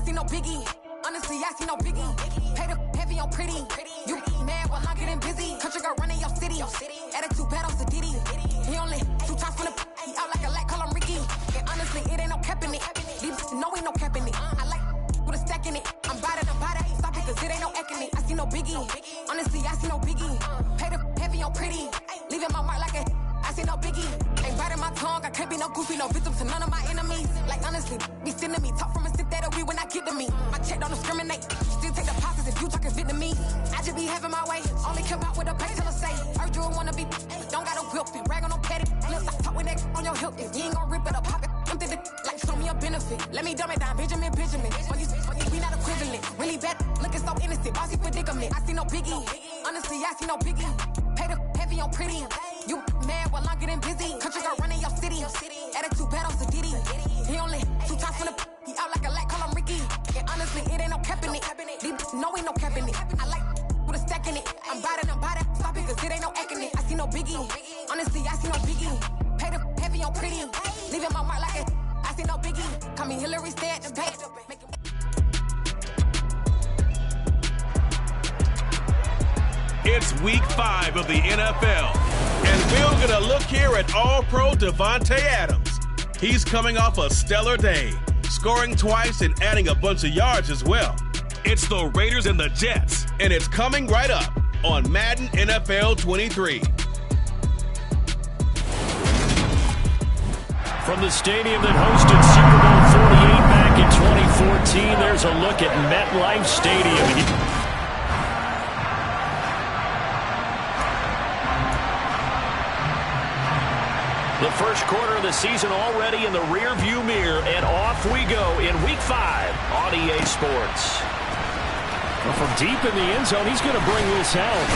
see no biggie. Honestly, I see no biggie. Pay the heavy on pretty. You mad while I'm getting busy. Country girl running your city. Attitude bad on Sadiddy. He only 2 times from the he out like a lack, call him Ricky. And honestly, it ain't no cap in it. These know ain't no cap in it. I like with a stack in it. I'm by that, stop it, cause it ain't no eck in it. I see no biggie. Honestly, I see no biggie. Pay the heavy on pretty. Leaving my mark like a I see no biggie. Ain't biting my tongue, I can't be no goofy, no victim to none of my enemies. Like honestly, be sending me talk from a sit that we when I get to me. My check don't discriminate. Still take the pauses if you talking Vietnamese. I just be having my way. Only care about what the pay till I say. Heard you wanna be, don't got no whip and rag on no petty. Let's talk with that on your hip. If you ain't gon' rip it up, pop it. Empty the like show me a benefit. Let me dumb it down, Benjamin. We not equivalent. Really bad, looking so innocent. Bossy predicament. I see no biggie. Honestly, I see no biggie. Pay the heavy on pretty. You mad while I'm getting busy. Country girl running your city. Attitude bad on Sadiddy. He only 2 times from the he out like a lack, call him Ricky. And honestly, it ain't no cap in it. These know ain't no cap in it. I like with a stack in it. I'm by that, stop it, cause it ain't no eck in it. I see no biggie. Honestly, I see no biggie. Pay the heavy on pretty. Leaving my mark like a I see no biggie. Call me Hillary, stay at the back. It's week 5 of the NFL, and we're going to look here at All-Pro Davante Adams. He's coming off a stellar day, scoring twice and adding a bunch of yards as well. It's the Raiders and the Jets, and it's coming right up on Madden NFL 23. From the stadium that hosted Super Bowl 48 back in 2014, there's a look at MetLife Stadium. The first quarter of the season already in the rear-view mirror, and off we go in Week 5 on EA Sports. Well, from deep in the end zone, he's going to bring this out.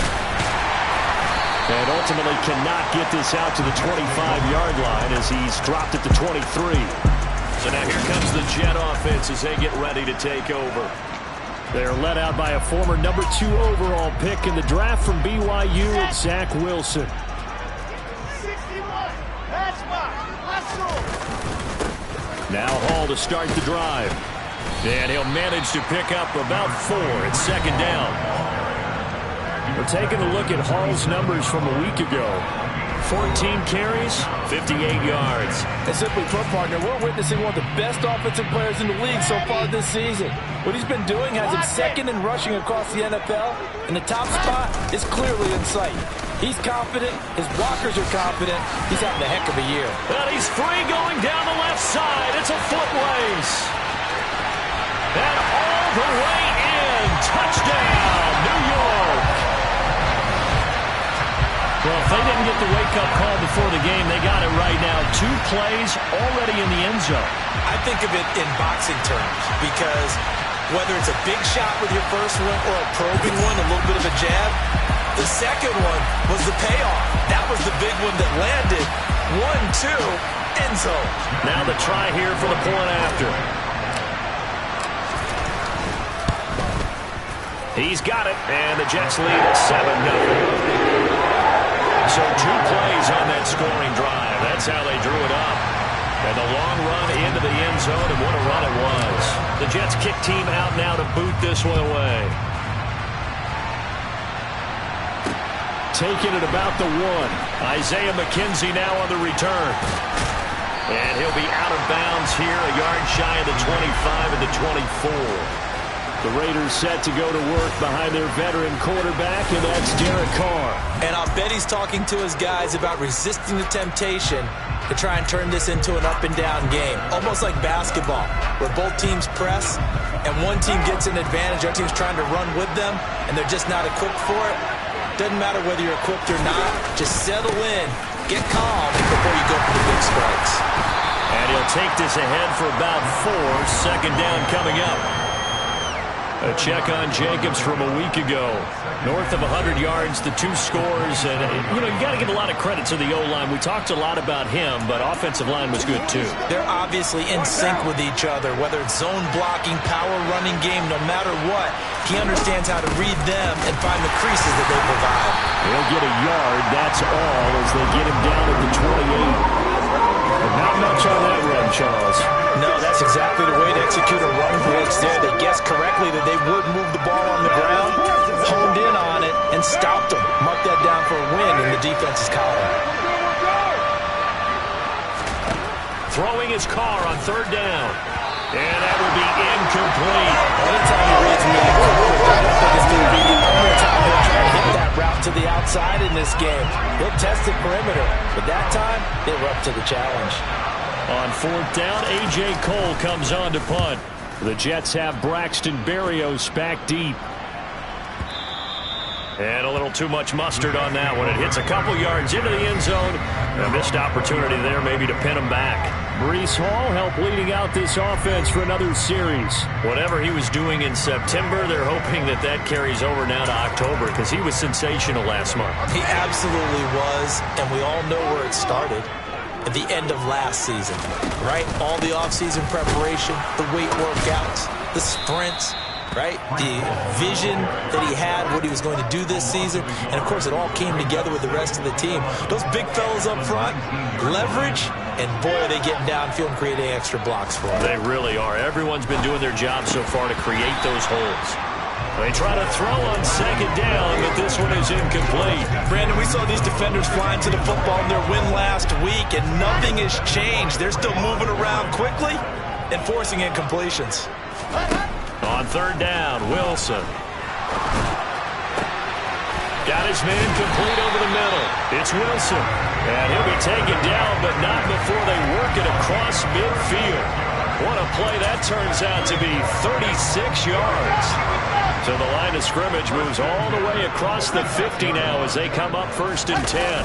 And ultimately cannot get this out to the 25-yard line as he's dropped it to 23. So now here comes the Jet offense as they get ready to take over. They're led out by a former number 2 overall pick in the draft from BYU, it's Zach Wilson. Now Hall to start the drive. And he'll manage to pick up about 4 at second down. We're taking a look at Hall's numbers from a week ago. 14 carries, 58 yards. And simply put, partner, we're witnessing one of the best offensive players in the league so far this season. What he's been doing has him second in rushing across the NFL, and the top spot is clearly in sight. He's confident. His blockers are confident. He's having a heck of a year. And he's free going down the left side. It's a foot race. And all the way in. Touchdown, New York. Well, if they didn't get the wake-up call before the game, they got it right now. 2 plays already in the end zone. I think of it in boxing terms because whether it's a big shot with your first one or a probing one, a little bit of a jab, the second one was the payoff. That was the big one that landed. 1-2, end zone. Now the try here for the point after. He's got it, and the Jets lead 7-0. So 2 plays on that scoring drive. That's how they drew it up. And the long run into the end zone, and what a run it was. The Jets kick team out now to boot this one away. Taking it about the 1. Isaiah McKenzie now on the return. And he'll be out of bounds here, a yard shy of the 25 and the 24. The Raiders set to go to work behind their veteran quarterback, and that's Derek Carr. And I'll bet he's talking to his guys about resisting the temptation to try and turn this into an up-and-down game. Almost like basketball, where both teams press, and one team gets an advantage, other team's trying to run with them, and they're just not equipped for it. Doesn't matter whether you're equipped or not. Just settle in, get calm before you go for the big strikes. And he'll take this ahead for about 4. Second down coming up. A check on Jacobs from a week ago. North of 100 yards, the 2 scores. And, you got to give a lot of credit to the O-line. We talked a lot about him, but offensive line was good, too. They're obviously in sync with each other, whether it's zone blocking, power running game, no matter what. He understands how to read them and find the creases that they provide. He'll get a yard, that's all, as they get him down at the 28. But not much on that run, Charles. No, that's exactly the way to execute a run blitz there. They guessed correctly that they would move the ball on the ground, honed in on it, and stopped them. Mark that down for a win in the defense's column. Throwing his car on third down. And that would be incomplete. Anytime he reads me, I don't think it's going to be the only time he'll try to hit that route to the outside in this game. He'll test the perimeter, but that time, they were up to the challenge. On fourth down, A.J. Cole comes on to punt. The Jets have Braxton Berrios back deep. And a little too much mustard on that one. It hits a couple yards into the end zone. A missed opportunity there maybe to pin him back. Breece Hall helped leading out this offense for another series. Whatever he was doing in September, they're hoping that that carries over now to October because he was sensational last month. He absolutely was, and we all know where it started. At the end of last season, right? All the offseason preparation, the weight workouts, the sprints, right? The vision that he had, what he was going to do this season. And, of course, it all came together with the rest of the team. Those big fellas up front, leverage, and, boy, are they getting downfield and creating extra blocks for them. They really are. Everyone's been doing their job so far to create those holes. They try to throw on second down, but this one is incomplete. Brandon, we saw these defenders flying to the football in their win last week, and nothing has changed. They're still moving around quickly and forcing incompletions. On third down, Wilson. Got his man complete over the middle. It's Wilson. And he'll be taken down, but not before they work it across midfield. What a play that turns out to be, 36 yards. So the line of scrimmage moves all the way across the 50 now as they come up 1st and 10.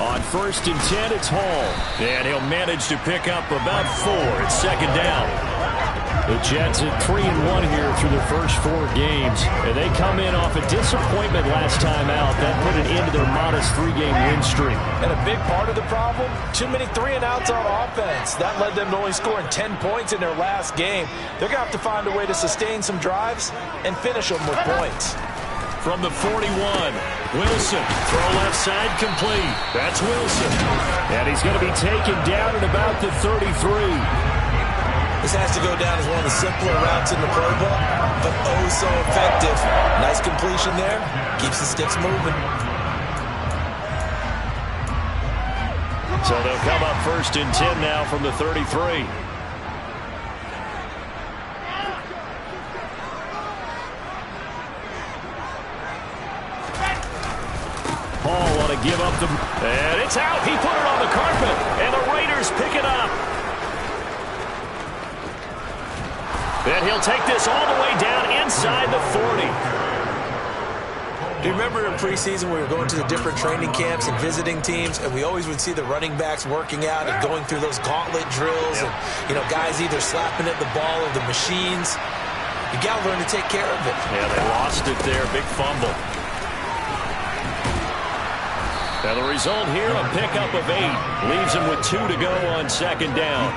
On 1st and 10, it's Hall. And he'll manage to pick up about 4. It's second down. The Jets at 3-1 here through their first 4 games. And they come in off a disappointment last time out. That put an end to their modest 3-game win streak. And a big part of the problem, too many 3-and-outs on offense. That led them to only scoring 10 points in their last game. They're going to have to find a way to sustain some drives and finish them with points. From the 41, Wilson. Throw left side complete. That's Wilson. And he's going to be taken down at about the 33. This has to go down as one of the simpler routes in the playbook, but oh so effective. Nice completion there. Keeps the sticks moving. So they'll come up 1st and 10 now from the 33. Hall want to give up the... And it's out. He put it on the carpet. And the Raiders pick it up. And he'll take this all the way down inside the 40. Do you remember in preseason we were going to the different training camps and visiting teams, and we always would see the running backs working out and going through those gauntlet drills, and, you know, guys either slapping at the ball or the machines. You got to learn to take care of it. Yeah, they lost it there. Big fumble. Now the result here, a pickup of 8. Leaves him with 2 to go on second down.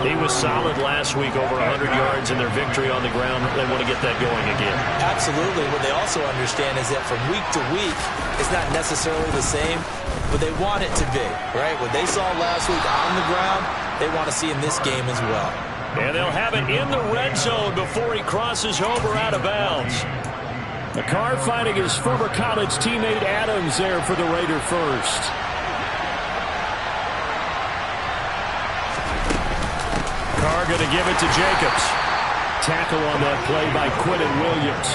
He was solid last week, over 100 yards in their victory on the ground. They want to get that going again. Absolutely. What they also understand is that from week to week, it's not necessarily the same, but they want it to be, right? What they saw last week on the ground, they want to see in this game as well. And they'll have it in the red zone before he crosses over out of bounds. McCarr finding his former college teammate Adams there for the Raider first. Carr going to give it to Jacobs. Tackle on that play by Quinton Williams.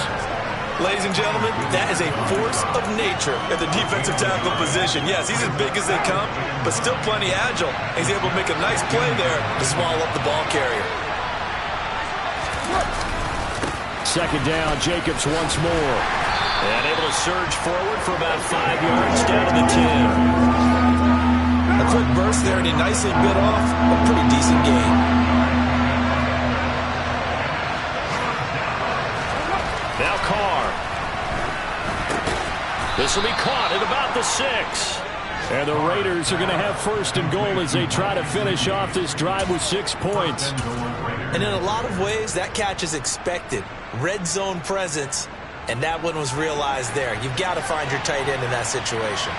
Ladies and gentlemen, that is a force of nature at the defensive tackle position. Yes, he's as big as they come, but still plenty agile. He's able to make a nice play there to swallow up the ball carrier. Second down, Jacobs once more. And able to surge forward for about 5 yards down to the 10. A quick burst there, and he nicely bit off a pretty decent gain. Now Carr. This will be caught at about the 6. And the Raiders are going to have 1st and goal as they try to finish off this drive with 6 points. And in a lot of ways, that catch is expected. Red zone presence, and that one was realized there. You've got to find your tight end in that situation.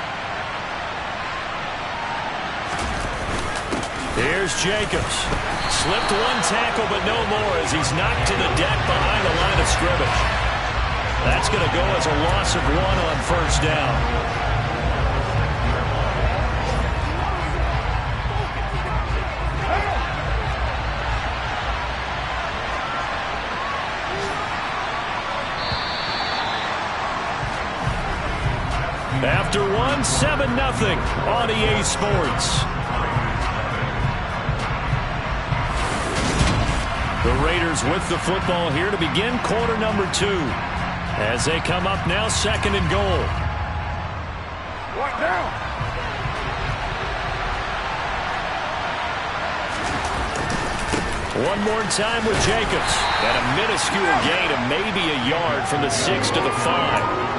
Here's Jacobs. Slipped one tackle, but no more as he's knocked to the deck behind the line of scrimmage. That's going to go as a loss of 1 on first down. After 1, 7-0 on EA Sports. The Raiders with the football here to begin quarter number 2. As they come up now, 2nd and goal. What now? One more time with Jacobs. And a minuscule gain of maybe a yard from the 6 to the 5.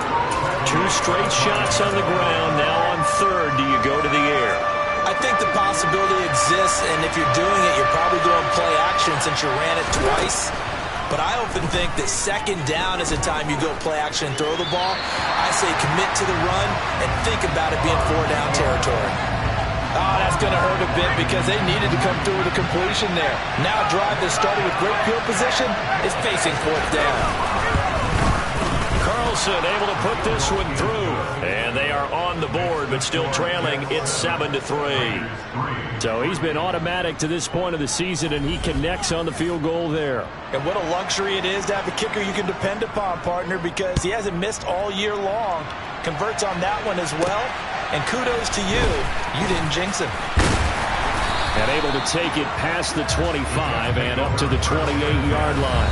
2 straight shots on the ground. Now on 3rd, do you go to the air? I think the possibility exists, and if you're doing it, you're probably going play action since you ran it twice. But I often think that 2nd down is the time you go play action and throw the ball. I say commit to the run and think about it being 4-down territory. Oh, that's going to hurt a bit because they needed to come through with a completion there. Now a drive that started with great field position is facing 4th down. Carlson able to put this one through. And they are on the board, but still trailing. It's 7-3. So he's been automatic to this point of the season, and he connects on the field goal there. And what a luxury it is to have a kicker you can depend upon, partner, because he hasn't missed all year long. Converts on that one as well. And kudos to you. You didn't jinx him. And able to take it past the 25 and up to the 28-yard line.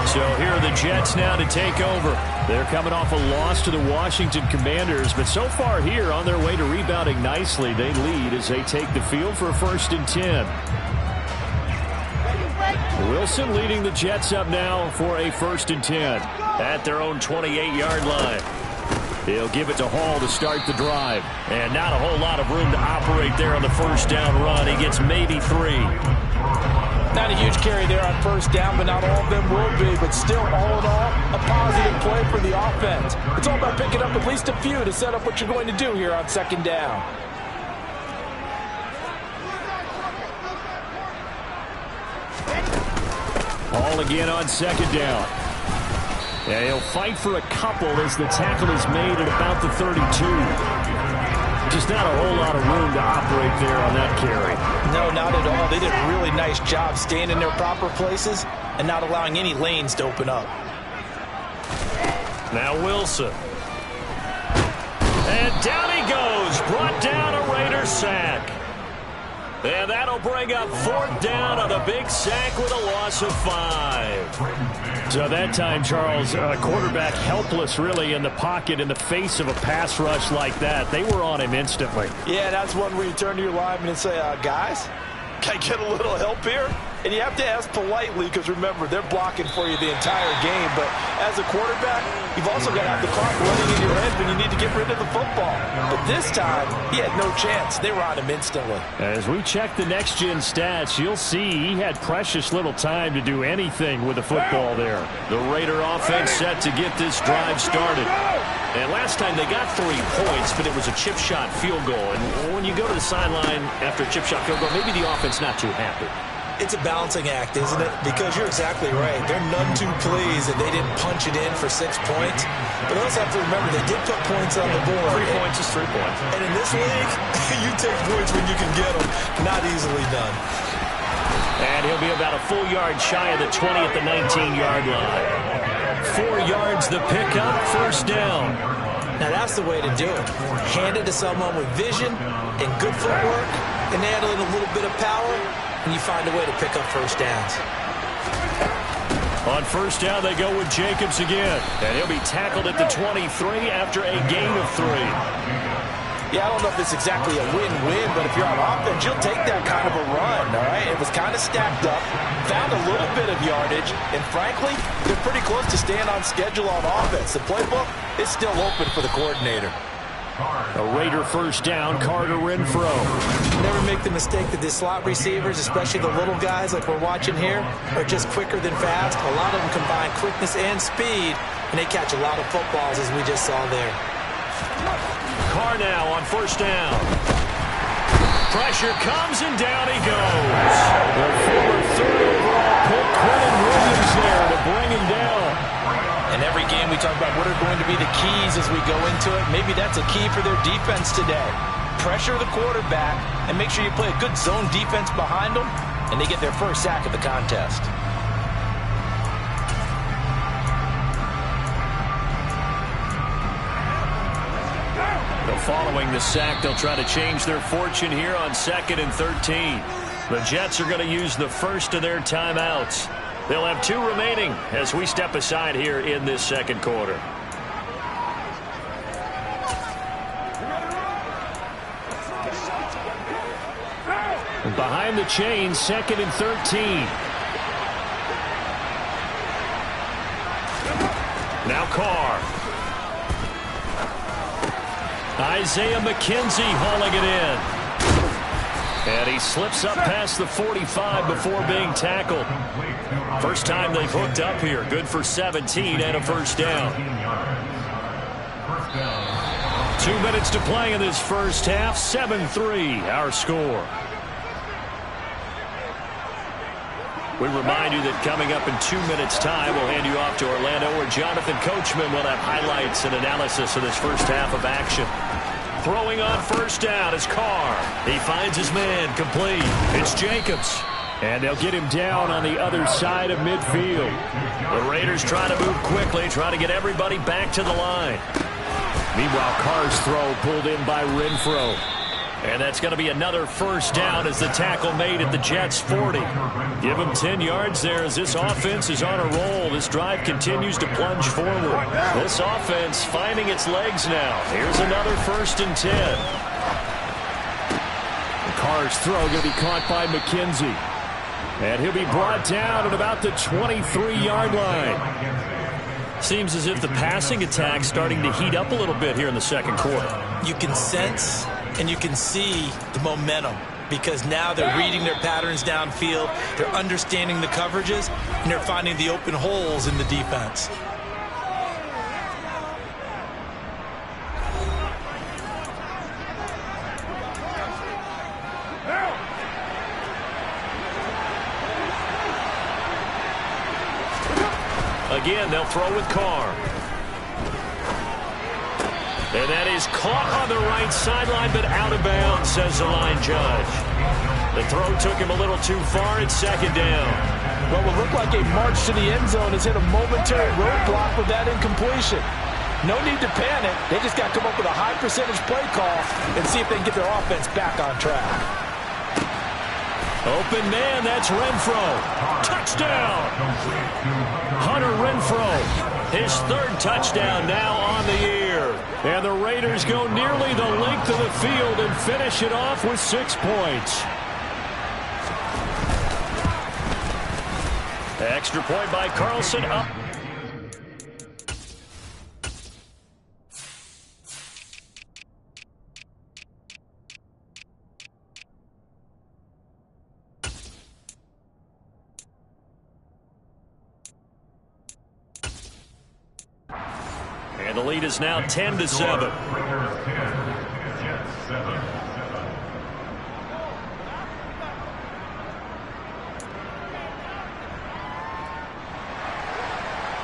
So here are the Jets now to take over. They're coming off a loss to the Washington Commanders, but so far here on their way to rebounding nicely. They lead as they take the field for a 1st and 10. Wilson leading the Jets up now for a 1st and 10 at their own 28-yard line. He'll give it to Hall to start the drive. And not a whole lot of room to operate there on the 1st down run. He gets maybe 3. Not a huge carry there on 1st down, but not all of them will be. But still, all in all, a positive play for the offense. It's all about picking up at least a few to set up what you're going to do here on 2nd down. Hall again on 2nd down. And he'll fight for a couple as the tackle is made at about the 32. Just not a whole lot of room to operate there on that carry. No, not at all. They did a really nice job staying in their proper places and not allowing any lanes to open up. Now Wilson. And down he goes. Brought down a Raider sack. And that'll bring up 4th down on a big sack with a loss of 5. So that time, Charles, quarterback helpless really in the pocket in the face of a pass rush like that. They were on him instantly. Yeah, that's one where you turn to your lineman and say, guys, can I get a little help here? And you have to ask politely because, remember, they're blocking for you the entire game. But as a quarterback, you've also got to have the clock running in your head when you need to get rid of the football. But this time, he had no chance. They were on him instantly. As we check the next-gen stats, you'll see he had precious little time to do anything with the football there. The Raider offense set to get this drive started. And last time they got 3 points, but it was a chip shot field goal. And when you go to the sideline after a chip shot field goal, maybe the offense not too happy. It's a balancing act, isn't it? Because you're exactly right. They're none too pleased that they didn't punch it in for 6 points. But they also have to remember they did put points on the board. 3 points is 3 points. And in this league, you take points when you can get them. Not easily done. And he'll be about a full yard shy of the 20 at the 19-yard line. 4 yards the pickup, 1st down. Now that's the way to do it. Hand it to someone with vision and good footwork, and add in a little bit of power, and you find a way to pick up 1st downs. On 1st down, they go with Jacobs again. And he'll be tackled at the 23 after a gain of 3. Yeah, I don't know if it's exactly a win-win, but if you're on offense, you'll take that kind of a run, all right? It was kind of stacked up, found a little bit of yardage, and frankly, they're pretty close to staying on schedule on offense. The playbook is still open for the coordinator. A Raider 1st down, Carter Renfro. Never make the mistake that the slot receivers, especially the little guys like we're watching here, are just quicker than fast. A lot of them combine quickness and speed, and they catch a lot of footballs, as we just saw there. Carr now on 1st down. Pressure comes, and down he goes. The former third overall pick, Quinnen Williams, there to bring him down. In every game we talk about what are going to be the keys as we go into it. Maybe that's a key for their defense today. Pressure the quarterback and make sure you play a good zone defense behind them, and they get their first sack of the contest. Following the sack, they'll try to change their fortune here on 2nd and 13. The Jets are going to use the first of their timeouts. They'll have 2 remaining as we step aside here in this second quarter. Behind the chains, 2nd and 13. Now Carr. Isaiah McKenzie hauling it in. And he slips up past the 45 before being tackled. First time they've hooked up here. Good for 17 and a first down. 2 minutes to play in this first half. 7-3 our score. We remind you that coming up in 2 minutes' time, we'll hand you off to Orlando, where Jonathan Coachman will have highlights and analysis of this first half of action. Throwing on first down is Carr. He finds his man complete. It's Jacobs. And they'll get him down on the other side of midfield. The Raiders try to move quickly, try to get everybody back to the line. Meanwhile, Carr's throw pulled in by Renfro. And that's going to be another first down as the tackle made at the Jets' 40. Give them 10 yards there as this offense is on a roll. This drive continues to plunge forward. This offense finding its legs now. Here's another 1st and 10. Carr's throw going to be caught by McKenzie. And he'll be brought down at about the 23-yard line. Seems as if the passing attack's starting to heat up a little bit here in the second quarter. You can sense and you can see the momentum because now they're reading their patterns downfield, they're understanding the coverages, and they're finding the open holes in the defense. Again, they'll throw with Carr. And that is caught on the right sideline, but out of bounds, says the line judge. The throw took him a little too far. It's 2nd down. What will look like a march to the end zone has hit a momentary roadblock with that incompletion. No need to panic. They just got to come up with a high percentage play call and see if they can get their offense back on track. Open man, that's Renfro. Touchdown! Hunter Renfro, his 3rd touchdown now on the year. And the Raiders go nearly the length of the field and finish it off with 6 points. Extra point by Carlson up. And the lead is now 10-7.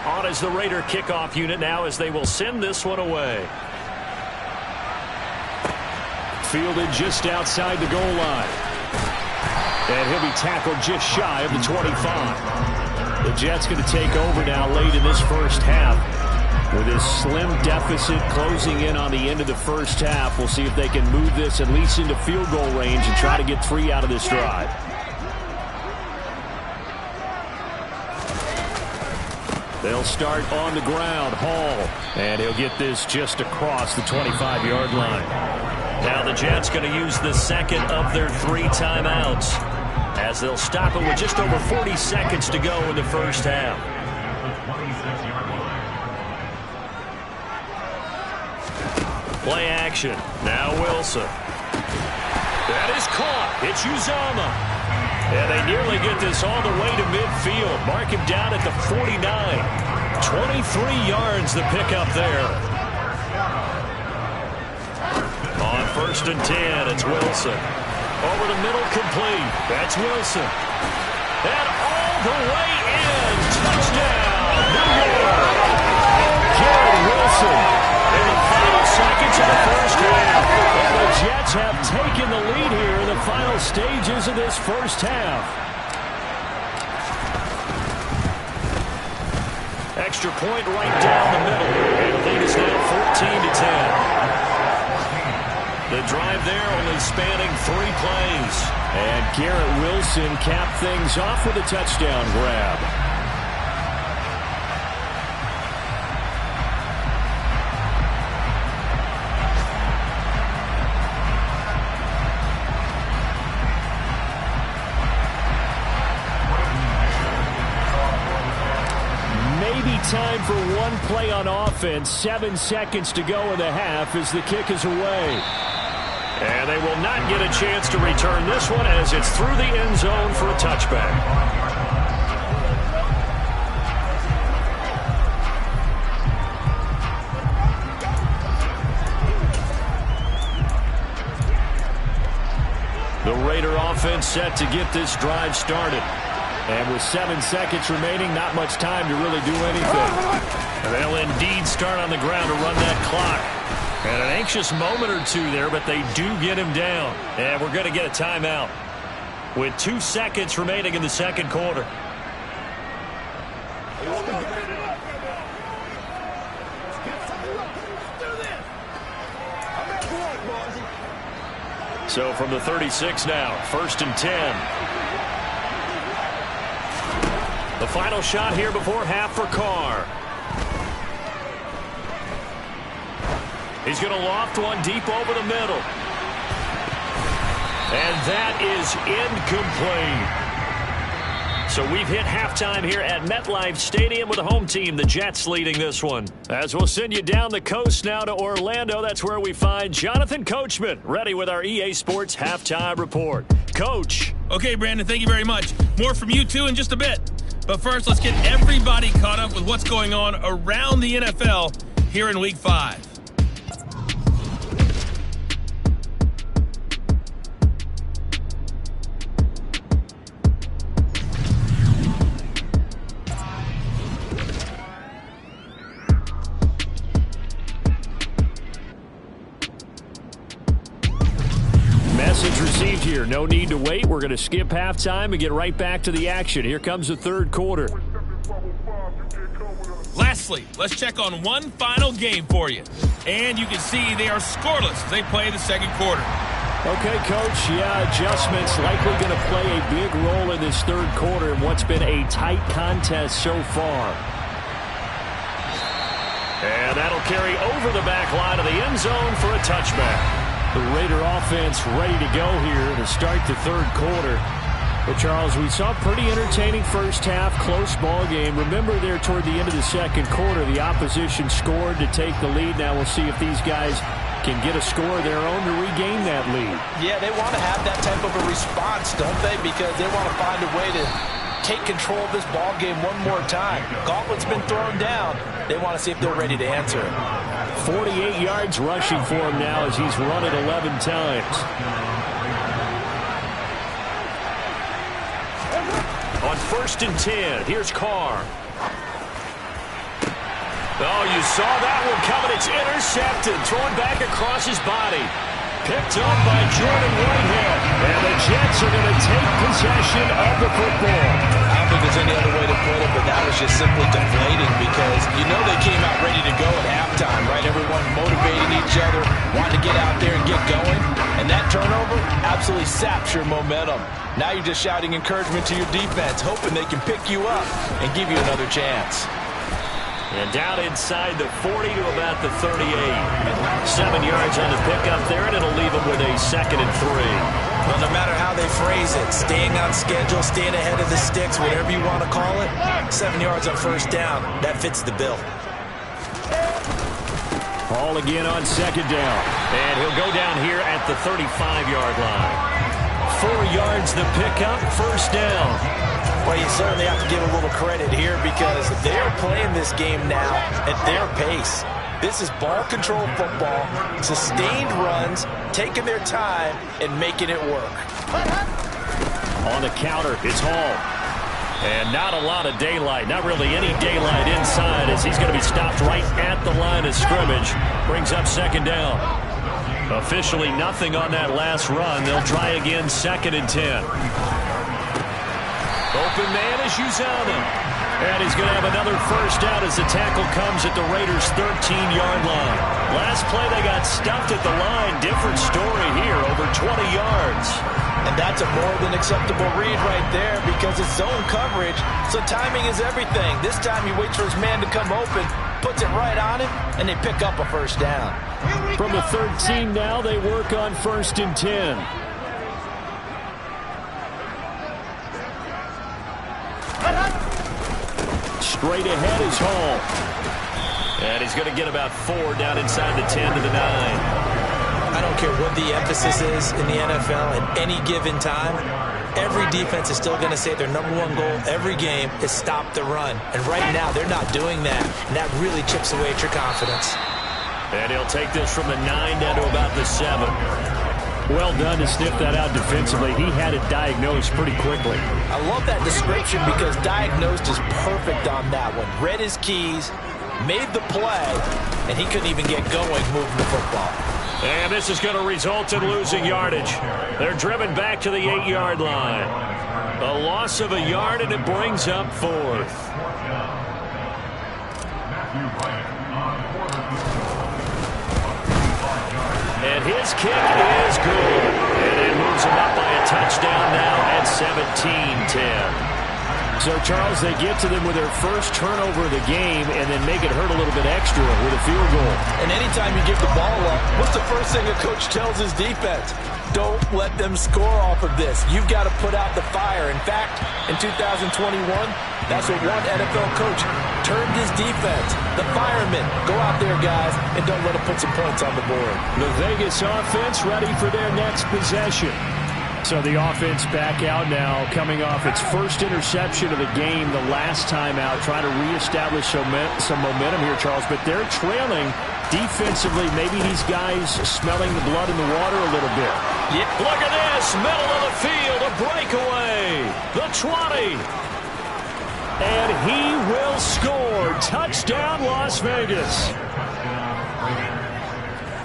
On is the Raider kickoff unit now as they will send this one away. Fielded just outside the goal line. And he'll be tackled just shy of the 25. The Jets going to take over now late in this first half. With this slim deficit closing in on the end of the first half, we'll see if they can move this at least into field goal range and try to get 3 out of this drive. They'll start on the ground. Hall. And he'll get this just across the 25-yard line. Now the Jets going to use the 2nd of their 3 timeouts as they'll stop it with just over 40 seconds to go in the first half. Play action. Now Wilson. That is caught. It's Uzomah. And they nearly get this all the way to midfield. Mark him down at the 49. 23 yards the pickup there. On 1st and 10, it's Wilson. Over the middle, complete. That's Wilson. And all the way in. Touchdown, New York. Garrett Wilson in the final seconds of the first half. And the Jets have taken the lead here in the final stages of this first half. Extra point right down the middle. And the lead is now 14-10. The drive there only spanning 3 plays. And Garrett Wilson capped things off with a touchdown grab. Maybe time for one play on offense. 7 seconds to go in the half as the kick is away. And they will not get a chance to return this one as it's through the end zone for a touchback. The Raider offense set to get this drive started. And with 7 seconds remaining, not much time to really do anything. And they'll indeed start on the ground to run that clock. And an anxious moment or two there, but they do get him down. And we're going to get a timeout with 2 seconds remaining in the second quarter. So from the 36 now, 1st and 10. The final shot here before half for Carr. He's going to loft one deep over the middle. And that is incomplete. So we've hit halftime here at MetLife Stadium with the home team, the Jets, leading this one. As we'll send you down the coast now to Orlando, that's where we find Jonathan Coachman, ready with our EA Sports Halftime Report. Coach. Okay, Brandon, thank you very much. More from you, too, in just a bit. But first, let's get everybody caught up with what's going on around the NFL here in Week 5. Message received here. No need to wait. We're going to skip halftime and get right back to the action. Here comes the third quarter. Lastly, let's check on one final game for you. And you can see they are scoreless as they play the second quarter. Okay, Coach. Yeah, adjustments likely going to play a big role in this third quarter in what's been a tight contest so far. And that'll carry over the back line of the end zone for a touchback. The Raider offense ready to go here to start the third quarter. But, Charles, we saw a pretty entertaining first half, close ball game. Remember there toward the end of the second quarter, the opposition scored to take the lead. Now we'll see if these guys can get a score of their own to regain that lead. Yeah, they want to have that type of a response, don't they? Because they want to find a way to take control of this ball game one more time. Gauntlet's been thrown down. They want to see if they're ready to answer it. 48 yards rushing for him now as he's run it 11 times. On 1st and 10, here's Carr. Oh, you saw that one coming. It's intercepted. Thrown back across his body. Picked up by Jordan Whitehead. And the Jets are going to take possession of the football. I don't think there's any other way to put it, but that was just simply deflating because you know they came out ready to go at halftime, right? Everyone motivating each other, wanting to get out there and get going. And that turnover absolutely saps your momentum. Now you're just shouting encouragement to your defense, hoping they can pick you up and give you another chance. And down inside the 40 to about the 38. 7 yards on the pickup there, and it'll leave them with a 2nd and 3. Well, no matter how they phrase it, staying on schedule, staying ahead of the sticks, whatever you want to call it, 7 yards on first down, that fits the bill. Ball again on 2nd down. And he'll go down here at the 35-yard line. 4 yards the pickup, first down. Well, you certainly have to give a little credit here because they're playing this game now at their pace. This is ball control football, sustained runs, taking their time, and making it work. On the counter, it's Hall. And not a lot of daylight, not really any daylight inside, as he's going to be stopped right at the line of scrimmage. Brings up second down. Officially nothing on that last run. They'll try again, 2nd and 10. Open man is Uzomah. And he's going to have another first down as the tackle comes at the Raiders' 13-yard line. Last play, they got stuffed at the line. Different story here, over 20 yards. And that's a more than acceptable read right there because it's zone coverage, so timing is everything. This time he waits for his man to come open, puts it right on him, and they pick up a first down. From the 13 now, they work on 1st and 10. Straight ahead is Hall. And he's going to get about 4 down inside the 10 to the 9. I don't care what the emphasis is in the NFL at any given time. Every defense is still going to say their number one goal every game is stop the run. And right now, they're not doing that. And that really chips away at your confidence. And he'll take this from the 9 down to about the 7. Well done to sniff that out defensively. He had it diagnosed pretty quickly. I love that description because diagnosed is perfect on that one. Read his keys, made the play, and he couldn't even get going moving the football. And this is going to result in losing yardage. They're driven back to the 8-yard line. A loss of a yard, and it brings up 4th. And his kick is good. And it moves him up by a touchdown now at 17-10. So, Charles, they get to them with their first turnover of the game and then make it hurt a little bit extra with a field goal. And anytime you give the ball up, what's the first thing a coach tells his defense? Don't let them score off of this. You've got to put out the fire. In fact, in 2021, that's what one NFL coach termed his defense. The firemen. Go out there, guys, and don't let them put some points on the board. The Vegas offense ready for their next possession. So the offense back out now, coming off its first interception of the game the last time out, trying to reestablish some momentum here, Charles. But they're trailing defensively. Maybe these guys smelling the blood in the water a little bit. Yeah. Look at this, middle of the field, a breakaway, the 20. And he will score. Touchdown, Las Vegas.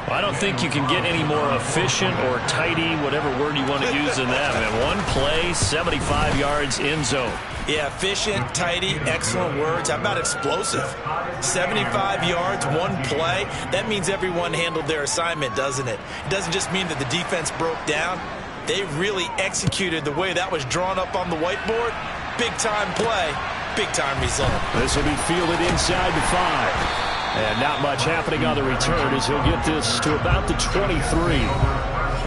I don't think you can get any more efficient or tidy, whatever word you want to use in that. Man, one play, 75 yards in zone. Yeah, efficient, tidy, excellent words. How about explosive? 75 yards, one play. That means everyone handled their assignment, doesn't it? It doesn't just mean that the defense broke down. They really executed the way that was drawn up on the whiteboard. Big-time play, big-time result. This will be fielded inside the 5. And not much happening on the return as he'll get this to about the 23.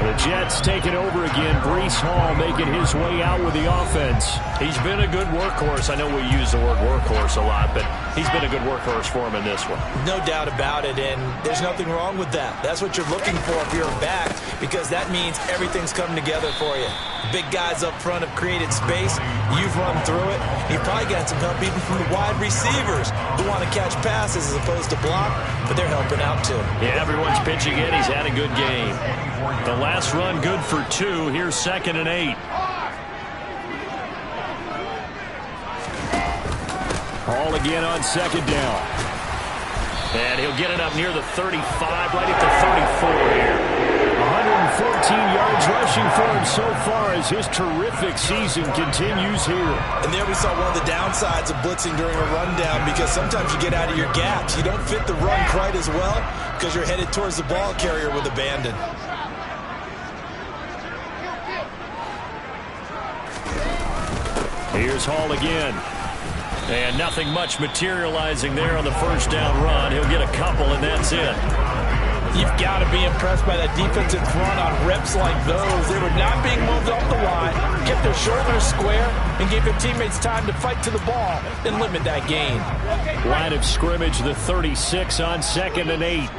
The Jets taking over again. Breece Hall making his way out with the offense. He's been a good workhorse. I know we use the word workhorse a lot, but he's been a good workhorse for him in this one. No doubt about it, and there's nothing wrong with that. That's what you're looking for if you're a back, because that means everything's coming together for you. Big guys up front have created space. You've run through it. You've probably got some help even from the wide receivers who want to catch passes as opposed to block, but they're helping out too. Yeah, everyone's pitching in. He's had a good game. The last run good for 2. Here's 2nd and 8. Hall again on 2nd down. And he'll get it up near the 35, right at the 34 here. 114 yards rushing for him so far as his terrific season continues here. And there we saw one of the downsides of blitzing during a rundown, because sometimes you get out of your gaps. You don't fit the run quite as well because you're headed towards the ball carrier with abandon. Here's Hall again. And nothing much materializing there on the first down run. He'll get a couple, and that's it. You've got to be impressed by that defensive front on reps like those. They were not being moved off the line, kept their shoulders square, and gave their teammates time to fight to the ball and limit that gain. Line of scrimmage, the 36 on 2nd and 8.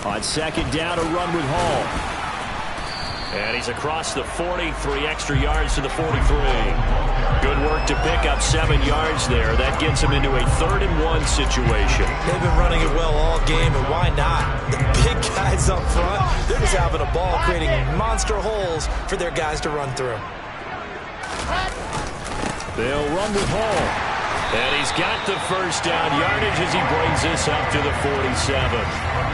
On 2nd down, a run with Hall. And he's across the 40, 3 extra yards to the 43. Good work to pick up 7 yards there. That gets him into a 3rd and 1 situation. They've been running it well all game, and why not? The big guys up front, they're just having a ball, creating monster holes for their guys to run through. They'll run with Hall. And he's got the first down yardage as he brings this up to the 47.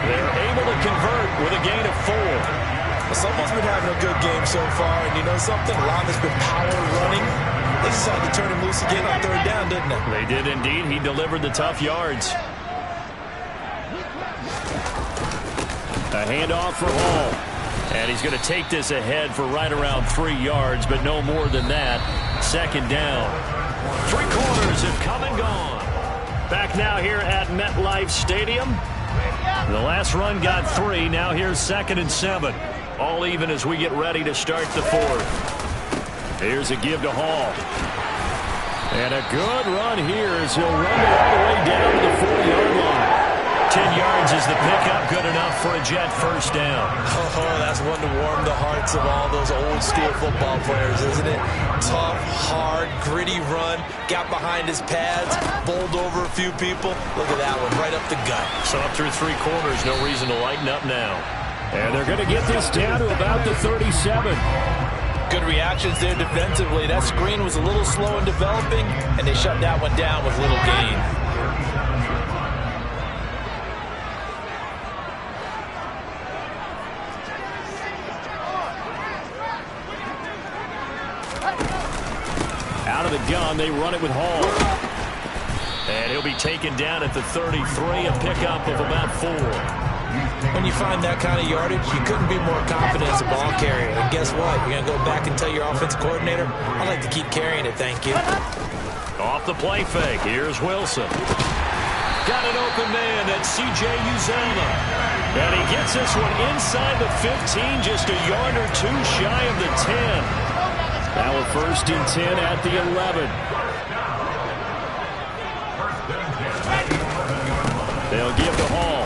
They're able to convert with a gain of 4. Well, someone's been having a good game so far, and you know something? A lot has been power running. They decided to turn him loose again on 3rd down, didn't they? They did indeed. He delivered the tough yards. A handoff for Hall. And he's going to take this ahead for right around 3 yards, but no more than that. 2nd down. 3 quarters have come and gone. Back now here at MetLife Stadium. The last run got 3. Now here's 2nd and 7. All even as we get ready to start the 4th. Here's a give to Hall. And a good run here as he'll run it all the way down to the 40-yard line. 10 yards is the pickup, good enough for a Jet first down. Oh, that's one to warm the hearts of all those old-school football players, isn't it? Tough, hard, gritty run, got behind his pads, bowled over a few people. Look at that one, right up the gut. So up through 3 quarters, no reason to lighten up now. And they're going to get this down to about the 37. Good reactions there defensively. That screen was a little slow in developing, and they shut that one down with little gain. Out of the gun, they run it with Hall. And he'll be taken down at the 33, a pickup of about 4. When you find that kind of yardage, you couldn't be more confident as a ball carrier. And guess what? You're going to go back and tell your offensive coordinator, I'd like to keep carrying it, thank you. Off the play fake, here's Wilson. Got an open man, that's C.J. Uzomah. And he gets this one inside the 15, just a yard or 2 shy of the 10. Now a 1st and 10 at the 11. They'll give to Hall.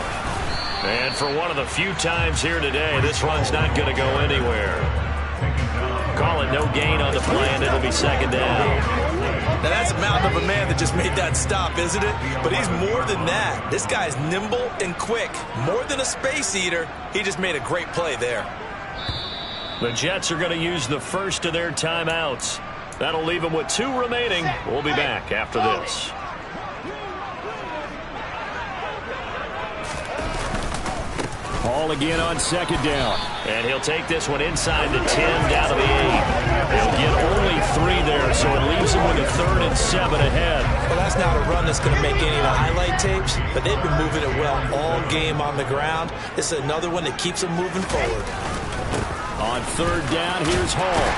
And for one of the few times here today, this run's not going to go anywhere. Call it no gain on the play, and it'll be 2nd down. Now that's a mountain of a man that just made that stop, isn't it? But he's more than that. This guy's nimble and quick. More than a space eater, he just made a great play there. The Jets are going to use the first of their timeouts. That'll leave them with 2 remaining. We'll be back after this. Hall again on 2nd down. And he'll take this one inside the 10 down to the 8. He'll get only 3 there, so it leaves him with a 3rd and 7 ahead. Well, that's not a run that's going to make any of the highlight tapes, but they've been moving it well all game on the ground. This is another one that keeps them moving forward. On 3rd down, here's Hall.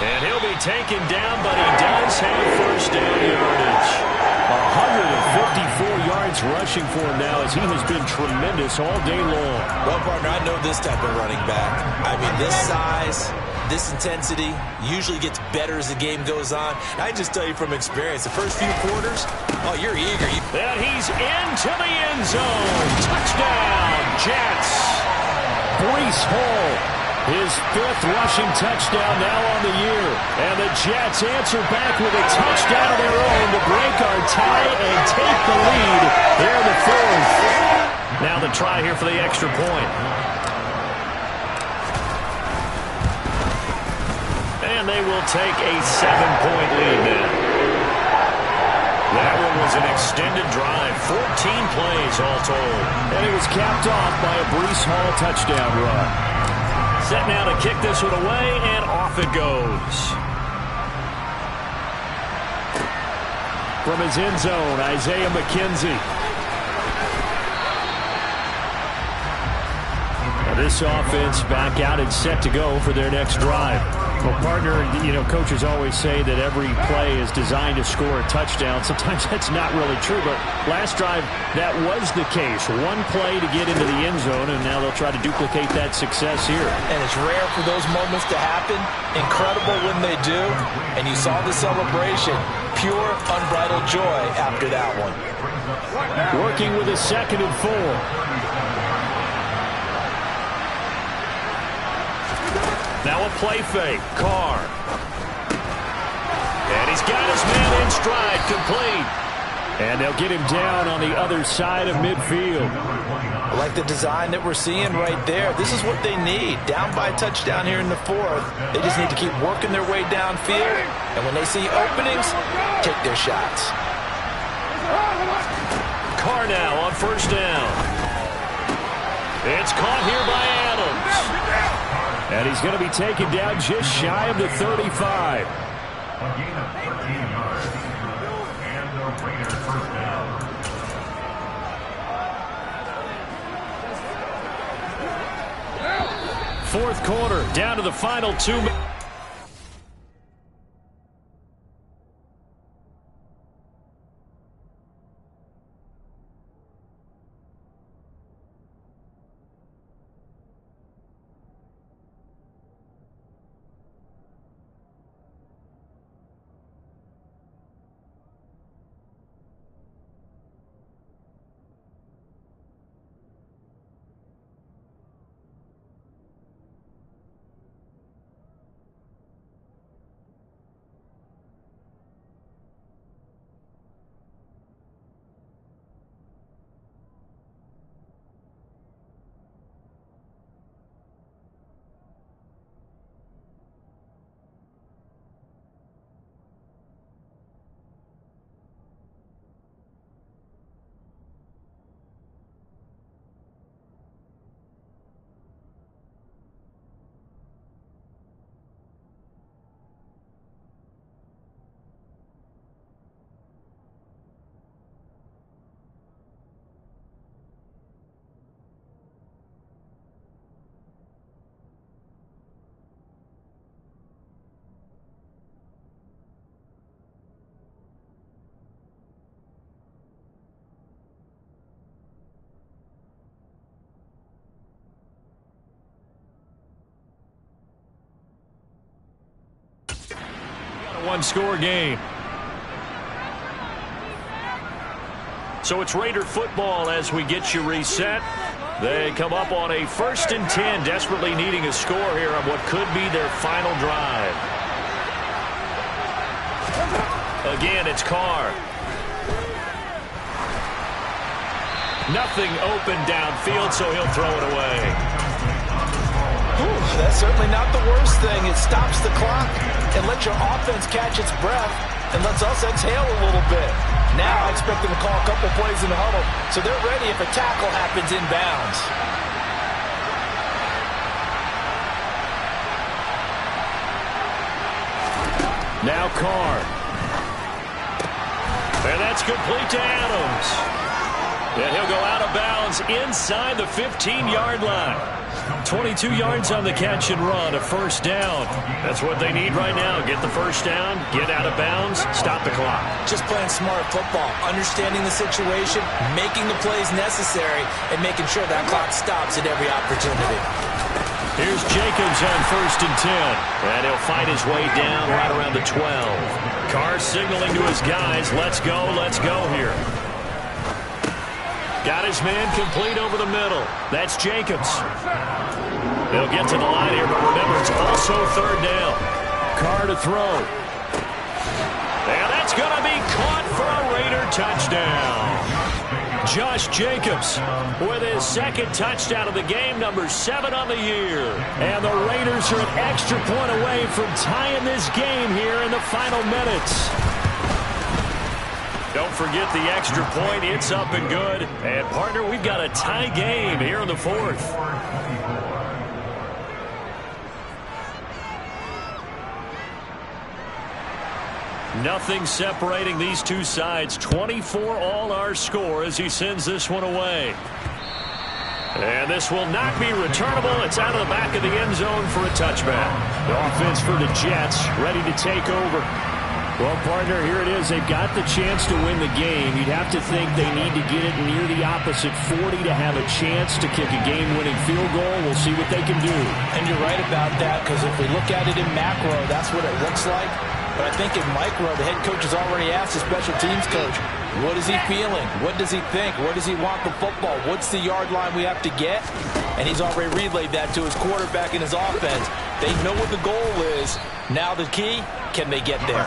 And he'll be taken down, but he does have first down yardage. 154 yards rushing for him now as he has been tremendous all day long. Well, partner, I know this type of running back. I mean, this size, this intensity usually gets better as the game goes on. I just tell you from experience, the first few quarters, oh, you're eager. And he's into the end zone. Touchdown, Jets. Breece Hall. His 5th rushing touchdown now on the year. And the Jets answer back with a touchdown of their own to break our tie and take the lead here in the 4th. Now the try here for the extra point. And they will take a 7-point lead now. That one was an extended drive, 14 plays all told. And it was capped off by a Breece Hall touchdown run. Set now to kick this one away, and off it goes. From his end zone, Isaiah McKenzie. Now this offense back out and set to go for their next drive. Well, partner, you know, coaches always say that every play is designed to score a touchdown. Sometimes that's not really true, but last drive, that was the case. One play to get into the end zone, and now they'll try to duplicate that success here. And it's rare for those moments to happen. Incredible when they do. And you saw the celebration. Pure, unbridled joy after that one. Working with a 2nd and 4. Now a play fake. Carr. And he's got his man in stride, complete. And they'll get him down on the other side of midfield. I like the design that we're seeing right there. This is what they need. Down by a touchdown here in the fourth. They just need to keep working their way downfield. And when they see openings, take their shots. Carr now on first down. It's caught here by Adams. And he's going to be taken down just shy of the 35. A gain of 18 yards. And the Raiders first down. Fourth quarter, down to the final 2 minutes. One-score game. So it's Raider football as we get you reset. They come up on a 1st and 10, desperately needing a score here on what could be their final drive. Again, it's Carr. Nothing open downfield, so he'll throw it away. Ooh, that's certainly not the worst thing. It stops the clock and lets your offense catch its breath and lets us exhale a little bit. Now I expect them to call a couple plays in the huddle so they're ready if a tackle happens inbounds. Now Carr. And that's complete to Adams. And he'll go out of bounds inside the 15-yard line. 22 yards on the catch and run, a first down. That's what they need right now. Get the first down, get out of bounds, stop the clock. Just playing smart football, understanding the situation, making the plays necessary, and making sure that clock stops at every opportunity. Here's Jacobs on 1st and 10. And he'll fight his way down right around the 12. Carr signaling to his guys, let's go here. Got his man complete over the middle. That's Jacobs. They'll get to the line here, but remember, it's also 3rd down. Carr to throw. And that's going to be caught for a Raider touchdown. Josh Jacobs with his 2nd touchdown of the game, number 7 on the year. And the Raiders are an extra point away from tying this game here in the final minutes. Don't forget the extra point. It's up and good. And, partner, we've got a tie game here in the 4th. Nothing separating these two sides. 24 all our score as he sends this one away. And this will not be returnable. It's out of the back of the end zone for a touchback. The offense for the Jets ready to take over. Well, partner, here it is. They've got the chance to win the game. You'd have to think they need to get it near the opposite 40 to have a chance to kick a game-winning field goal. We'll see what they can do. And you're right about that, because if we look at it in macro, that's what it looks like. But I think in micro, the head coach has already asked the special teams coach, What is he feeling? What does he think? Where does he want the football? What's the yard line we have to get? And he's already relayed that to his quarterback and his offense. They know what the goal is. Now the key, can they get there?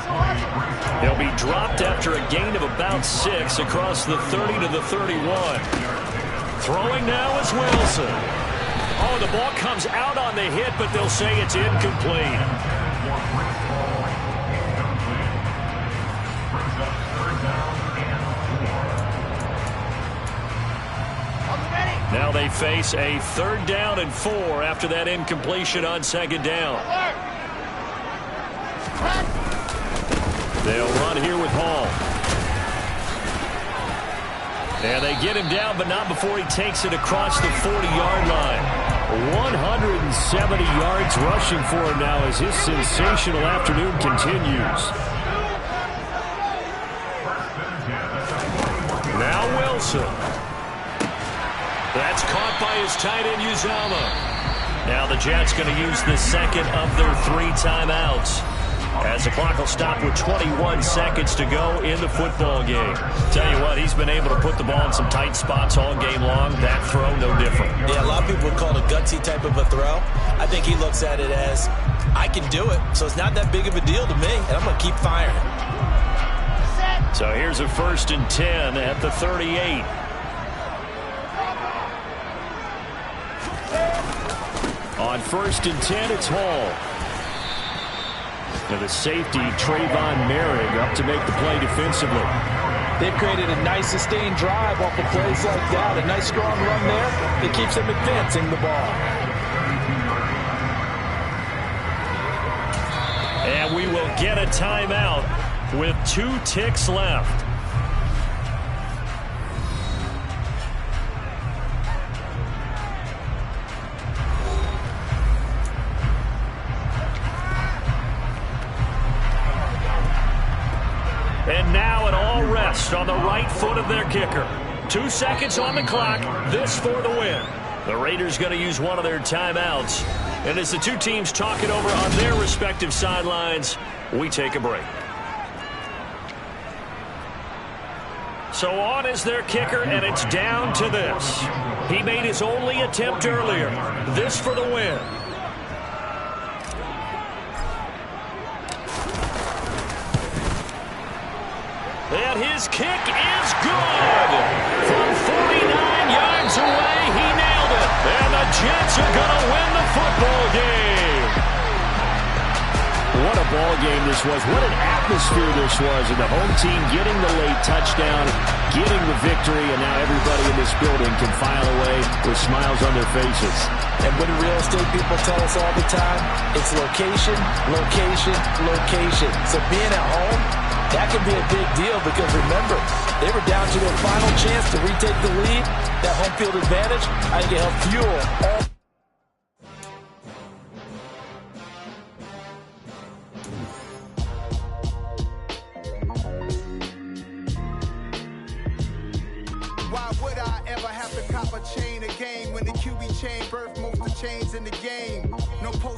He'll be dropped after a gain of about 6 across the 30 to the 31. Throwing now is Wilson. Oh, the ball comes out on the hit, but they'll say it's incomplete. Now they face a 3rd down and 4 after that incompletion on 2nd down. They'll run here with Hall. And they get him down, but not before he takes it across the 40-yard line. 170 yards rushing for him now as his sensational afternoon continues. Now Wilson. That's caught by his tight end, Uzomah. Now the Jets going to use the second of their 3 timeouts, as the clock will stop with 21 seconds to go in the football game. Tell you what, he's been able to put the ball in some tight spots all game long. That throw, no different. Yeah, a lot of people would call it a gutsy type of a throw. I think he looks at it as, I can do it, so it's not that big of a deal to me, and I'm going to keep firing. So here's a 1st and 10 at the 38. On 1st and 10, it's Hall. And the safety, Trayvon Merrick, up to make the play defensively. They've created a nice sustained drive off of plays like that. A nice strong run there that keeps them advancing the ball. And we will get a timeout with 2 ticks left. And now an all rest on the right foot of their kicker. 2 seconds on the clock. This for the win. The Raiders going to use one of their timeouts. And as the 2 teams talk it over on their respective sidelines, we take a break. So on is their kicker, and it's down to this. He made his only attempt earlier. This for the win. And his kick is good. From 49 yards away, he nailed it. And the Jets are going to win the football game. What a ball game this was. What an atmosphere this was. And the home team getting the late touchdown, getting the victory, and now everybody in this building can file away with smiles on their faces. And what do real estate people tell us all the time? It's location, location, location. So being at home, that can be a big deal because, remember, they were down to their final chance to retake the lead. That home field advantage, I think it helped fuel all. Why would I ever have to cop a chain a game when the QB chain birthed most of the chains in the game? No post